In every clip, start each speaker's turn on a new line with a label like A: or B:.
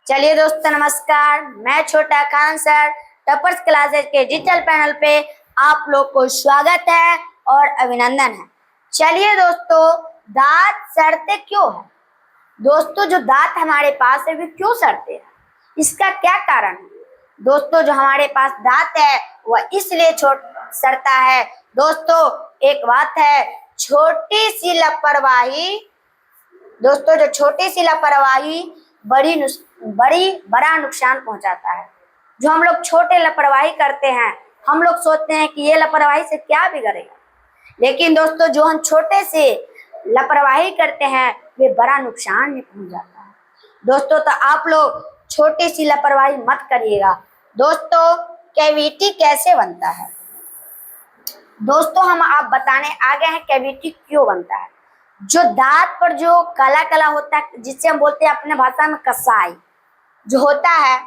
A: चलिए दोस्तों नमस्कार, मैं छोटा खान सर टॉपर्स क्लासेज के डिजिटल पैनल पे आप लोग को स्वागत है और अभिनंदन है। चलिए दोस्तों, दांत सड़ते क्यों है? दोस्तों जो दांत हमारे पास है वे क्यों सड़ते हैं, इसका क्या कारण है? दोस्तों जो हमारे पास दांत है वह इसलिए सड़ता है। दोस्तों एक बात है, छोटी सी लापरवाही, दोस्तों जो छोटी सी लापरवाही बड़ा नुकसान पहुंचाता है। जो हम लोग छोटे लापरवाही करते हैं, हम लोग सोचते हैं कि ये लापरवाही से क्या बिगड़ेगा, लेकिन दोस्तों जो हम छोटे से लापरवाही करते हैं वे बड़ा नुकसान में पहुंच जाता है। दोस्तों तो आप लोग छोटी सी लापरवाही मत करिएगा। दोस्तों कैविटी कैसे बनता है? दोस्तों हम आप बताने आ गए हैं कैविटी क्यों बनता है। जो दांत पर जो काला काला होता है, जिसे हम बोलते हैं अपने भाषा में कसाई जो होता है,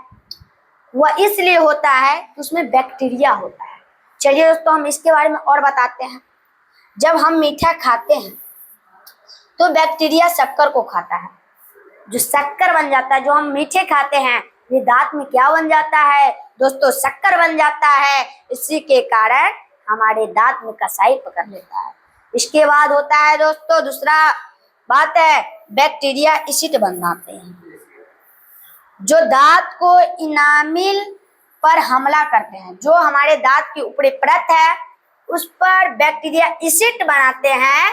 A: वह इसलिए होता है कि उसमें बैक्टीरिया होता है। चलिए दोस्तों हम इसके बारे में और बताते हैं। जब हम मीठा खाते हैं तो बैक्टीरिया शक्कर को खाता है, जो शक्कर बन जाता है। जो हम मीठे खाते हैं ये दांत में क्या बन जाता है दोस्तों? शक्कर बन जाता है। इसी के कारण हमारे दांत में कसाई पकड़ लेता है। इसके बाद होता है दोस्तों दूसरा बात है, बैक्टीरिया एसिड बन जाते हैं जो दांत को इनामिल पर हमला करते हैं। जो हमारे दांत की ऊपरी परत है उस पर बैक्टीरिया एसिड बनाते हैं,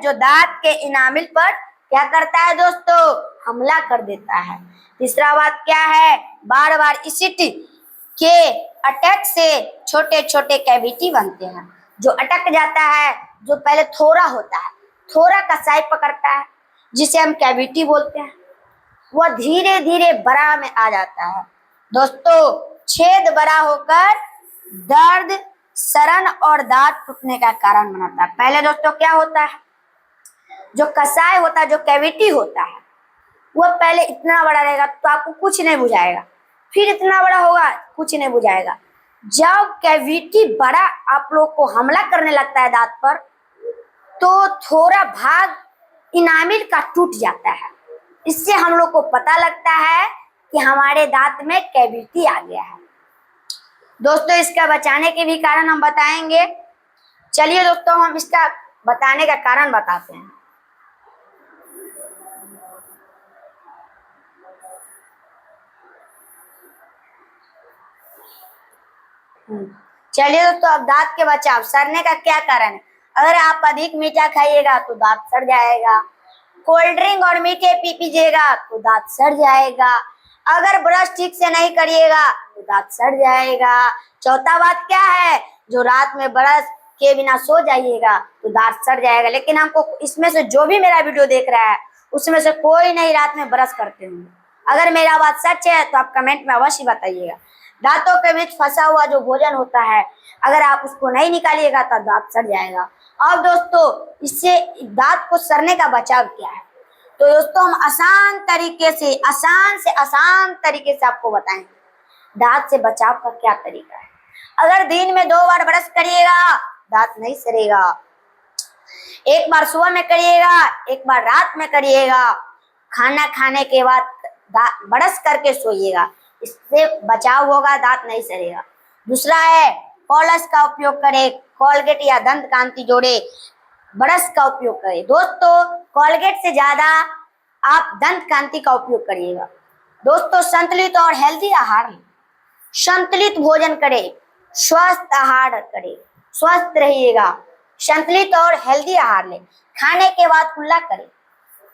A: जो दांत के इनामिल पर क्या करता है दोस्तों? हमला कर देता है। तीसरा बात क्या है, बार बार एसिड के अटैक से छोटे छोटे कैविटी बनते हैं। जो अटक जाता है, जो पहले थोड़ा होता है, थोड़ा कसाई पकड़ता है जिसे हम कैविटी बोलते हैं, वह धीरे धीरे बड़ा में आ जाता है। दोस्तों छेद बड़ा होकर दर्द, सड़न और दांत टूटने का कारण बनाता है। पहले दोस्तों क्या होता है, जो कसाई होता है, जो कैविटी होता है, वह पहले इतना बड़ा रहेगा तो आपको कुछ नहीं बुझाएगा, फिर इतना बड़ा होगा कुछ नहीं बुझाएगा। जब कैविटी बड़ा आप लोग को हमला करने लगता है दांत पर, तो थोड़ा भाग इनामिल का टूट जाता है। इससे हम लोग को पता लगता है कि हमारे दांत में कैविटी आ गया है। दोस्तों इसका बचाने के भी कारण हम बताएंगे। चलिए दोस्तों हम इसका बताने का कारण बताते हैं। चलिए दोस्तों अब दांत के बचाव, सड़ने का क्या कारण है? अगर आप अधिक मीठा खाइएगा तो दांत सड़ जाएगा। कोल्ड ड्रिंक और मीठे पी पीजिएगा तो दांत सड़ जाएगा। अगर ब्रश ठीक से नहीं करिएगा तो दांत सड़ जाएगा। चौथा बात क्या है, जो रात में ब्रश के बिना सो जाइएगा तो दांत सड़ जाएगा। लेकिन हमको इसमें से जो भी मेरा वीडियो देख रहा है उसमें से कोई नहीं रात में ब्रश करते होंगे। अगर मेरा बात सच है तो आप कमेंट में अवश्य बताइएगा। दांतों के बीच फंसा हुआ जो भोजन होता है, अगर आप उसको नहीं निकालिएगा तो दांत सड़ जाएगा। अब दोस्तों इससे दांत को सड़ने का बचाव क्या है, तो दोस्तों हम आसान तरीके से आपको बताएंगे दांत से बचाव का क्या तरीका है। अगर दिन में 2 बार ब्रश करिएगा दांत नहीं सड़ेगा। 1 बार सुबह में करिएगा, 1 बार रात में करिएगा। खाना खाने के बाद ब्रश करके सोइएगा, इससे बचाव होगा, दांत नहीं सड़ेगा। दूसरा है फ्लॉस का उपयोग करें, कोलगेट या दंत कांति जोड़े ब्रश का उपयोग करें। दोस्तों कोलगेट से ज्यादा आप दंत कांति का उपयोग करिएगा। दोस्तों संतुलित और हेल्दी आहार लें, संतुलित भोजन करें, स्वस्थ आहार करें, स्वस्थ रहिएगा। संतुलित और हेल्दी आहार लें, खाने के बाद कुल्ला करें।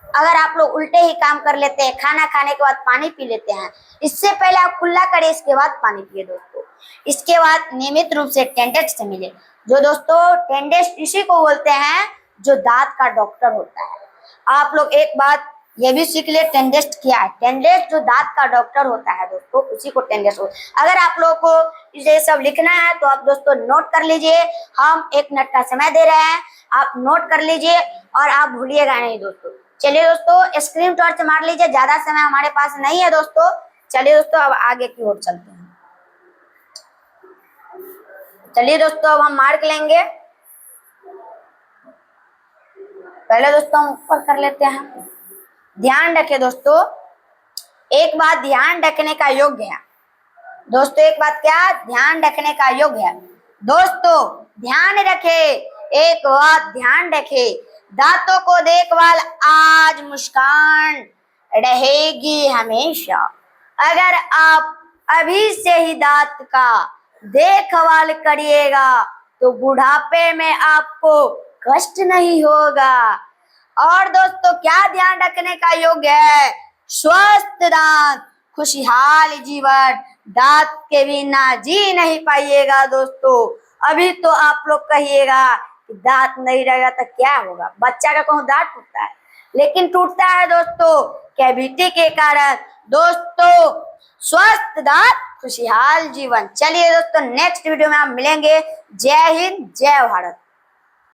A: अगर आप लोग उल्टे ही काम कर लेते हैं, खाना खाने के बाद पानी पी लेते हैं, इससे पहले आप कुल्ला करें, इसके बाद पानी पिए। दोस्तों इसके बाद नियमित रूप से डेंटिस्ट से मिले। जो दोस्तों डेंटिस्ट इसी को बोलते हैं जो दांत का डॉक्टर होता है। आप लोग एक बात ये भी सीख ले, डेंटिस्ट क्या है? डेंटिस्ट जो दांत का डॉक्टर होता है दोस्तों, उसी को डेंटिस्ट होता है। अगर आप लोगों को ये सब लिखना है तो आप दोस्तों नोट कर लीजिए। हम 1 मिनट का समय दे रहे हैं, आप नोट कर लीजिए और आप भूलिएगा नहीं दोस्तों। चलिए दोस्तों स्क्रीन टॉर्च मार लीजिए, ज्यादा समय हमारे पास नहीं है दोस्तों। चलिए दोस्तों अब आगे की ओर चलते हैं। चलिए दोस्तों अब हम मार्क लेंगे। पहले दोस्तों हम ऊपर कर लेते हैं। ध्यान रखें दोस्तों, एक बात ध्यान रखने का योग्य है दोस्तों, एक बात क्या ध्यान रखने का योग्य है दोस्तों, ध्यान रखे, एक बात ध्यान रखे, दांतों को देखभाल आज मुस्कान रहेगी हमेशा। अगर आप अभी से ही दांत का देखभाल करिएगा तो बुढ़ापे में आपको कष्ट नहीं होगा। और दोस्तों क्या ध्यान रखने का योग्य है, स्वस्थ दांत खुशहाल जीवन, दांत के बिना जी नहीं पाइएगा दोस्तों। अभी तो आप लोग कहिएगा कि दांत नहीं रहेगा तो क्या होगा, बच्चा का कहूँ दांत टूटता है, लेकिन टूटता है दोस्तों कैविटी के कारण। दोस्तों स्वस्थ दांत खुशहाल जीवन। चलिए दोस्तों नेक्स्ट वीडियो में हम मिलेंगे। जय हिंद जय भारत।